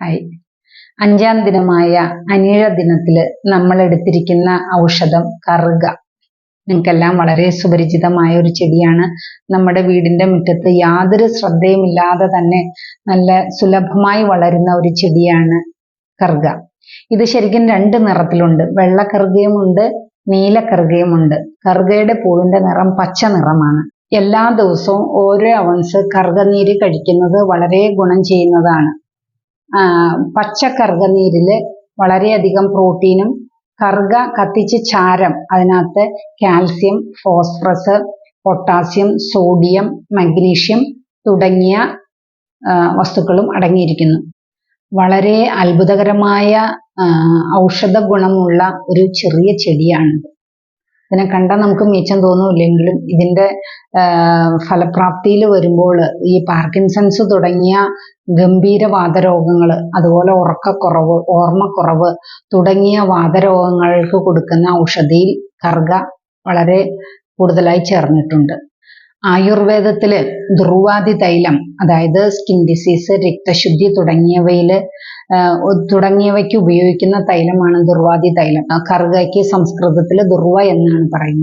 ആയി. 5-ാം ദിനമായ അനിഴ ദിനത്തില് നമ്മൾ എടുത്തിരിക്കുന്ന ഔഷധം കറുക. നിങ്ങൾക്കെല്ലാം വളരെ സുപരിചിതമായ ഒരു ചെടിയാണ്. നമ്മുടെ വീടിന്റെ മുറ്റത്ത് യാതൊരു ശ്രദ്ധയുമില്ലാതെ തന്നെ നല്ല സുലഭമായി വളരുന്ന ഒരു ചെടിയാണ് കറുക. ഇത് ശരിക്കും 2 നിറത്തിലുണ്ട്. വെള്ള കറുകയുമുണ്ട്, നീല കറുകയുമുണ്ട്. കറുകയുടെ പൂവിന്റെ നിറം പച്ച നിറമാണ്. എല്ലാ ദിവസവും ഓരോ ഔൺസ് കറുകനീര് കഴിക്കുന്നത് വളരെ ഗുണം ചെയ്യുന്നതാണ്. പച്ച കറുകനീരില് വളരെയധികം പ്രോട്ടീനും കറുക കത്തിച്ച് ചാരം, അതിനകത്ത് calcium, phosphorus, potassium, sodium, magnesium തുടങ്ങിയ വസ്തുക്കളും അടങ്ങിയിരിക്കുന്നു. വളരെ അത്ഭുതകരമായ ഔഷധ ഗുണമുള്ള ഒരു ചെറിയ ചെടിയാണിത്. ഇതിനെ കണ്ടാൽ നമുക്ക് മീച്ചം തോന്നുമില്ലെങ്കിലും ഇതിൻ്റെ ഫലപ്രാപ്തിയിൽ വരുമ്പോൾ ഈ പാർക്കിൻസൺസ് തുടങ്ങിയ ഗംഭീര വാതരോഗങ്ങൾ, അതുപോലെ ഉറക്കക്കുറവ്, ഓർമ്മക്കുറവ് തുടങ്ങിയ വാതരോഗങ്ങൾക്ക് കൊടുക്കുന്ന ഔഷധിയിൽ കറുക വളരെ കൂടുതലായി ചേർന്നിട്ടുണ്ട്. ആയുർവേദത്തില് ദുർവാദി തൈലം, അതായത് സ്കിൻ ഡിസീസ്, രക്തശുദ്ധി തുടങ്ങിയവയ്ക്ക് ഉപയോഗിക്കുന്ന തൈലമാണ് ദുർവാദി തൈലം. കറുകയ്ക്ക് സംസ്കൃതത്തിൽ ദുർവ എന്നാണ് പറയുന്നത്.